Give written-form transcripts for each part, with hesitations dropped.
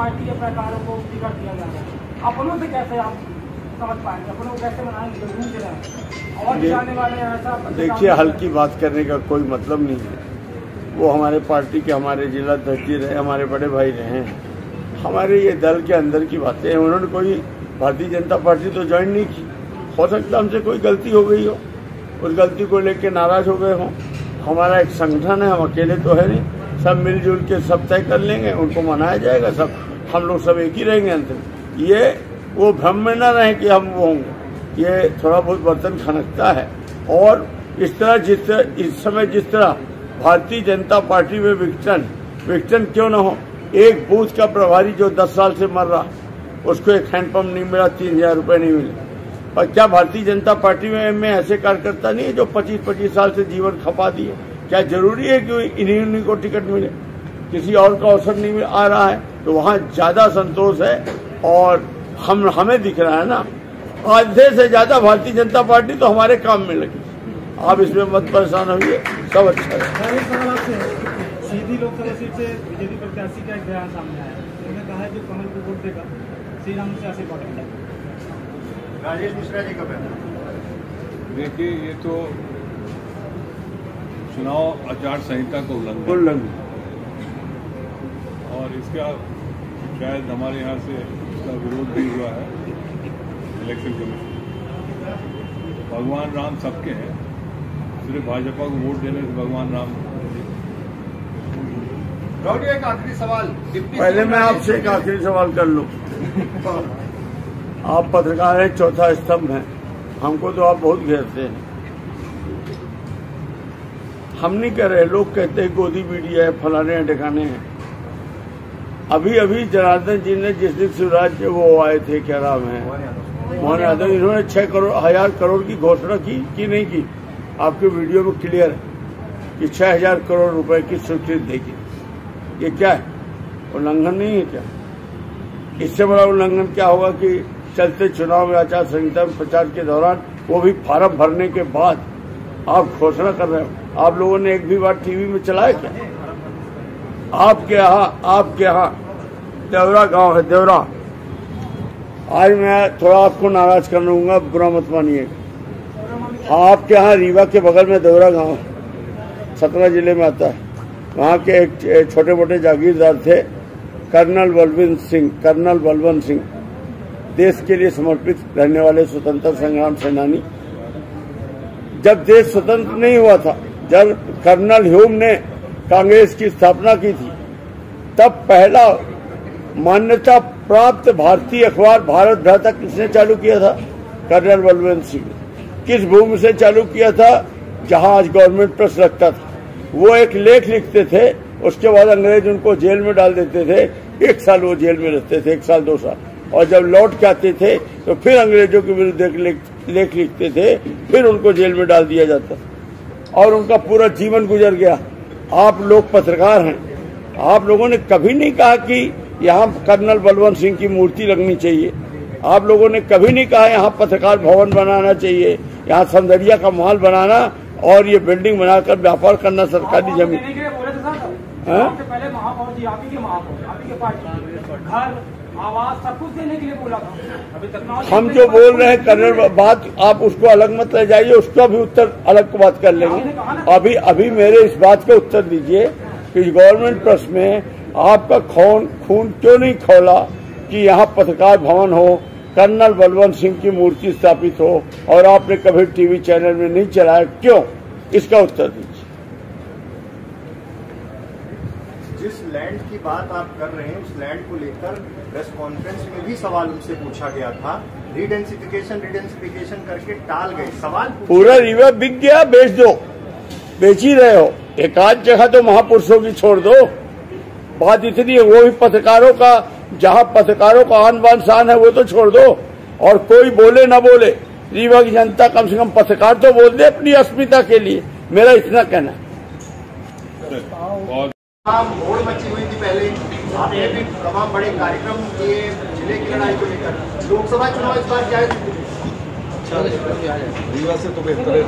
Party के प्रकारों को टिकट दिया जा रहा है, अपनों से कैसे आप समझ पाएंगे, अपनों को कैसे बनाएंगे जो घूम रहे हैं और जाने वाले हैं ऐसा? देखिए, हल्की बात करने का कोई मतलब नहीं है। वो हमारे पार्टी के हमारे जिला अध्यक्ष रहे, हमारे बड़े भाई रहे हैं, हमारे ये दल के अंदर की बातें हैं। उन्होंने कोई भारतीय जनता पार्टी तो ज्वाइन नहीं की। हो सकता हमसे कोई गलती हो गई हो, उस गलती को लेकर नाराज हो गए हों। हमारा एक संगठन है, हम अकेले तो है नहीं, सब मिलजुल के सब तय कर लेंगे, उनको मनाया जाएगा, सब हम लोग सब एक ही रहेंगे अंत में। ये वो भ्रम में न रहे कि हम वो होंगे, ये थोड़ा बहुत बर्तन खनकता है। और इस तरह इस समय जिस तरह भारतीय जनता पार्टी में विघटन क्यों न हो, एक बूथ का प्रभारी जो 10 साल से मर रहा, उसको एक हैंडपंप नहीं मिला, 3000 रुपये नहीं मिले। और क्या भारतीय जनता पार्टी में ऐसे कार्यकर्ता नहीं है जो 25-25 साल से जीवन खपा दिए? क्या जरूरी है कि इन्हीं को टिकट मिले, किसी और का अवसर नहीं आ रहा है? तो वहाँ ज्यादा संतोष है। और हमें दिख रहा है ना, आधे से ज्यादा भारतीय जनता पार्टी तो हमारे काम में लगी। आप इसमें मत परेशान होइए, सब अच्छा है। सीधी लोकसभा सीट से बीजेपी प्रत्याशी का एक बयान सामने आया, उन्होंने कहा है जो कमल को वोट देगा श्री राम से ऐसे पकड़ेगा। राजेश मिश्रा जी का बयान। देखिए, ये तो चुनाव आचार संहिता का उल्लंघन और इसका शायद हमारे यहाँ से इसका विरोध भी हुआ है इलेक्शन कमीशन। भगवान राम सबके हैं, सिर्फ भाजपा को वोट देने से भगवान राम। एक आखिरी सवाल, पहले मैं आपसे एक आखिरी सवाल कर लूं। आप पत्रकार हैं, चौथा स्तंभ हैं, हमको तो आप बहुत घेरते हैं। हम नहीं कह रहे, लोग कहते हैं गोदी मीडिया है, फलाने हैं, ठिकाने हैं। अभी जनार्दन जी ने जिस दिन शिवराज वो आए थे, क्या नाम है, मोहन यादव, इन्होंने 6,000 करोड़ की घोषणा की नहीं की? आपके वीडियो में क्लियर है कि 6,000 करोड़ रुपए की स्वीकृति देगी। ये क्या है? उल्लंघन नहीं है क्या? इससे बड़ा उल्लंघन क्या होगा कि चलते चुनाव में आचार संहिता में प्रचार के दौरान, वो भी फार्म भरने के बाद आप घोषणा कर रहे हो। आप लोगों ने एक भी बार टीवी में चलाया क्या? आपके यहाँ देवरा गांव है, देवरा। आज मैं थोड़ा आपको नाराज कर लूंगा, बुरा मत मानिए। आपके यहाँ रीवा के बगल में देवरा गांव, 17 जिले में आता है। वहाँ के एक छोटे मोटे जागीरदार थे, कर्नल बलवंत सिंह, देश के लिए समर्पित रहने वाले स्वतंत्रता संग्राम सेनानी। जब देश स्वतंत्र नहीं हुआ था, जब कर्नल ह्यूम ने कांग्रेस की स्थापना की थी, तब पहला मान्यता प्राप्त भारतीय अखबार भारत भ्राता किसने चालू किया था? कर्नल बलवंत सिंह। किस भूमि से चालू किया था? जहां आज गवर्नमेंट प्रेस लगता था। वो एक लेख लिखते थे, उसके बाद अंग्रेज उनको जेल में डाल देते थे। 1 साल वो जेल में रहते थे, 1 साल 2 साल, और जब लौट के आते थे तो फिर अंग्रेजों के विरुद्ध एक लेख लिखते थे, फिर उनको जेल में डाल दिया जाता और उनका पूरा जीवन गुजर गया। आप लोग पत्रकार हैं, आप लोगों ने कभी नहीं कहा कि यहाँ कर्नल बलवंत सिंह की मूर्ति लगनी चाहिए। आप लोगों ने कभी नहीं कहा यहाँ पत्रकार भवन बनाना चाहिए, यहाँ सौंदर्या का महल बनाना और ये बिल्डिंग बनाकर व्यापार करना सरकारी जमीन। पहले महापौर जी, आप ही के पार्टी घर आवाज सब कुछ देने के लिए बोला था। अभी तक हम जो बोल रहे हैं कर्नल बात, आप उसको अलग मत ले जाइए, उसका भी उत्तर अलग बात कर लेंगे। अभी मेरे इस बात का उत्तर दीजिए कि गवर्नमेंट प्रेस में आपका खून क्यों नहीं खौला कि यहाँ पत्रकार भवन हो, कर्नल बलवंत सिंह की मूर्ति स्थापित हो, और आपने कभी टीवी चैनल में नहीं चलाया, क्यों? इसका उत्तर दीजिए। जिस लैंड की बात आप कर रहे हैं, उस लैंड को लेकर प्रेस कॉन्फ्रेंस में भी सवाल उनसे पूछा गया था। रिडेंसिफिकेशन करके टाल गए। सवाल पूरा रीवा बिक गया, बेच दो, बेच ही रहे हो। एक आध जगह तो महापुरुषों की छोड़ दो। बात इतनी है, वो भी पत्रकारों का, जहां पत्रकारों का आन बान शान है, वो तो छोड़ दो। और कोई बोले ना बोले, रीवा की जनता कम से कम पत्रकार तो बोल दे अपनी अस्मिता के लिए। मेरा इतना कहना है। होड़ मची हुई थी पहले, आपने भी तमाम बड़े कार्यक्रम किए जिले की लड़ाई को लेकर। लोकसभा चुनाव इस बार क्या है? रीवा से तो बेहतर है,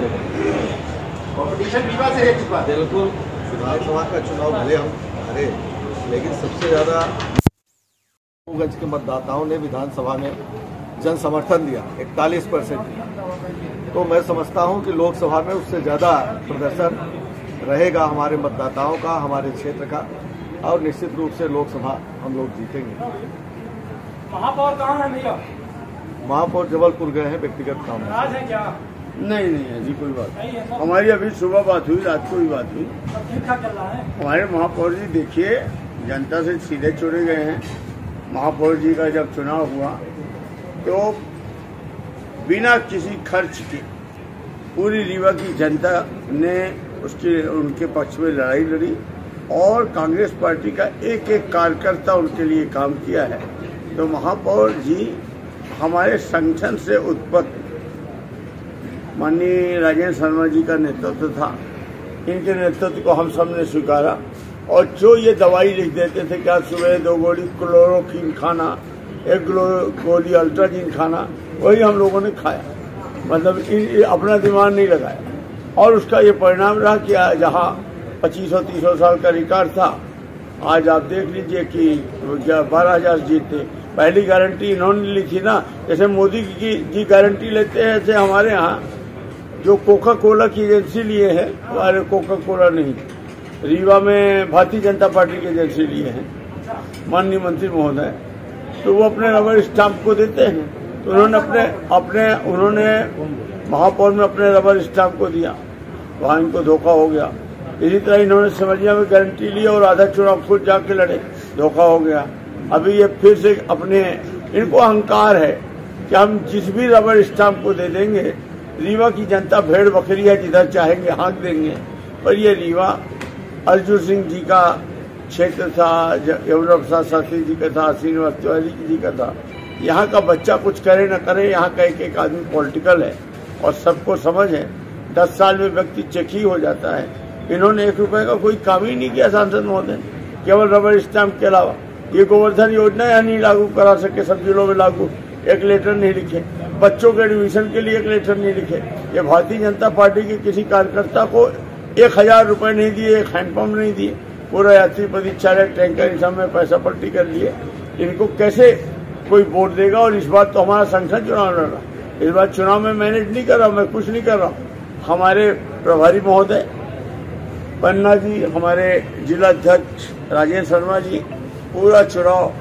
कॉम्पिटिशन रीवा से है इस बार। बिल्कुल। विधानसभा का चुनाव भले हम हारे, लेकिन सबसे ज्यादा गंज के मतदाताओं ने विधानसभा में जन समर्थन दिया 41%। तो मैं समझता हूं कि लोकसभा में उससे ज्यादा प्रदर्शन रहेगा हमारे मतदाताओं का, हमारे क्षेत्र का, और निश्चित रूप से लोकसभा हम लोग जीतेंगे। महापौर कहाँ है भैया? महापौर जबलपुर गए हैं व्यक्तिगत काम में। नाराज है क्या? नहीं ऐसी कोई बात नहीं। हमारी अभी सुबह बात हुई, रात को भी बात हुई। ठीक ठाक चल रहा है। हमारे महापौर जी देखिए जनता से सीधे चुने गए हैं। महापौर जी का जब चुनाव हुआ तो बिना किसी खर्च के पूरी रीवा की जनता ने उनके पक्ष में लड़ाई लड़ी और कांग्रेस पार्टी का एक एक कार्यकर्ता उनके लिए काम किया है। तो महापौर जी हमारे संगठन से उत्पन्न माननीय राजेंद्र शर्मा जी का नेतृत्व था। इनके नेतृत्व को हम सब ने स्वीकारा और जो ये दवाई लिख देते थे कि आज सुबह 2 गोली क्लोरोक्विन खाना, 1 गोली अल्ट्राजीन खाना, वही हम लोगों ने खाया। मतलब अपना दिमाग नहीं लगाया और उसका ये परिणाम रहा कि जहाँ 2500-300 साल का रिकॉर्ड था, आज आप देख लीजिए कि 12,000 जीते। पहली गारंटी इन्होंने ली थी ना, जैसे मोदी जी गारंटी लेते हैं, ऐसे हमारे यहाँ जो कोका कोला की एजेंसी लिए है, अरे कोका कोला नहीं, रीवा में भारतीय जनता पार्टी की एजेंसी लिए हैं माननीय मंत्री महोदय, तो वो अपने रबर स्टाम्प को देते हैं। तो उन्होंने महापौर में अपने रबर स्टाम्प को दिया, वहाँ इनको धोखा हो गया। इसी तरह इन्होंने सिमरिया में गारंटी ली और आधा चुनाव खुद जाके लड़े, धोखा हो गया। अभी ये फिर से इनको अहंकार है कि हम जिस भी रबर स्टाम्प को दे देंगे, रीवा की जनता भेड़ बकरी है, जिधर चाहेंगे हाँक देंगे। पर ये रीवा अर्जुन सिंह जी का क्षेत्र था, यमुना प्रसाद शास्त्री जी का था, श्रीनिवास तिवारी जी का था। यहाँ का बच्चा कुछ करे न करे, यहाँ का एक आदमी पॉलिटिकल है और सबको समझ है। 10 साल में व्यक्ति चेकी हो जाता है। इन्होंने 1 रुपए का कोई काम ही नहीं किया सांसद महोदय, केवल रबर स्टाम्प के अलावा। ये गोवर्धन योजना यहाँ नहीं लागू करा सके, सब जिलों में लागू, 1 लेटर नहीं लिखे। बच्चों के एडमिशन के लिए 1 लेटर नहीं लिखे। ये भारतीय जनता पार्टी के किसी कार्यकर्ता को 1000 रुपए नहीं दिए, एक हैंडपंप नहीं दिए। पूरा यात्री प्रतीक्षालय टैंकर इन सब में पैसा पलटी कर लिए। इनको कैसे कोई वोट देगा? और इस बार तो हमारा संगठन चुनाव लड़ रहा, इस बार चुनाव में मैनेज नहीं कर रहा, मैं कुछ नहीं कर रहा हूँ। हमारे प्रभारी महोदय पन्ना जी, हमारे जिला अध्यक्ष राजेंद्र शर्मा जी पूरा चुनाव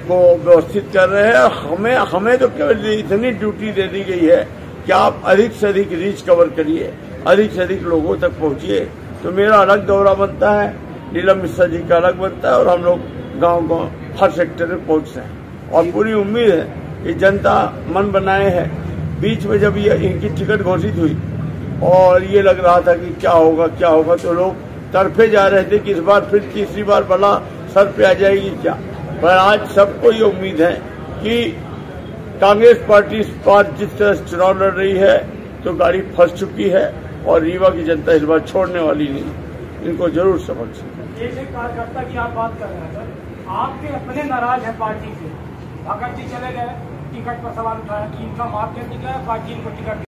को व्यवस्थित कर रहे हैं। हमें तो केवल इतनी ड्यूटी दे दी गई है कि आप अधिक से अधिक रीच कवर करिए, अधिक से अधिक लोगों तक पहुंचिए। तो मेरा अलग दौरा बनता है, नीलम मिश्रा जी का अलग बनता है और हम लोग गांव हर सेक्टर में पहुंचते हैं। और पूरी उम्मीद है कि जनता मन बनाए है। बीच में जब ये इनकी टिकट घोषित हुई और ये लग रहा था कि क्या होगा, तो लोग तरफे जा रहे थे कि इस बार फिर तीसरी बार बला सर पे आ जाएगी क्या। पर आज सबको ये उम्मीद है कि कांग्रेस पार्टी इस बार जिस तरह चुनाव लड़ रही है तो गाड़ी फंस चुकी है और रीवा की जनता इस बार छोड़ने वाली नहीं। इनको जरूर समझ। एक कार्यकर्ता की आप बात कर रहे हैं सर, आपके अपने नाराज है पार्टी से, अगर जी चले गए, टिकट पर सवाल उठाया कि इनका मार्केट निकला, पार्टी इनको टिकट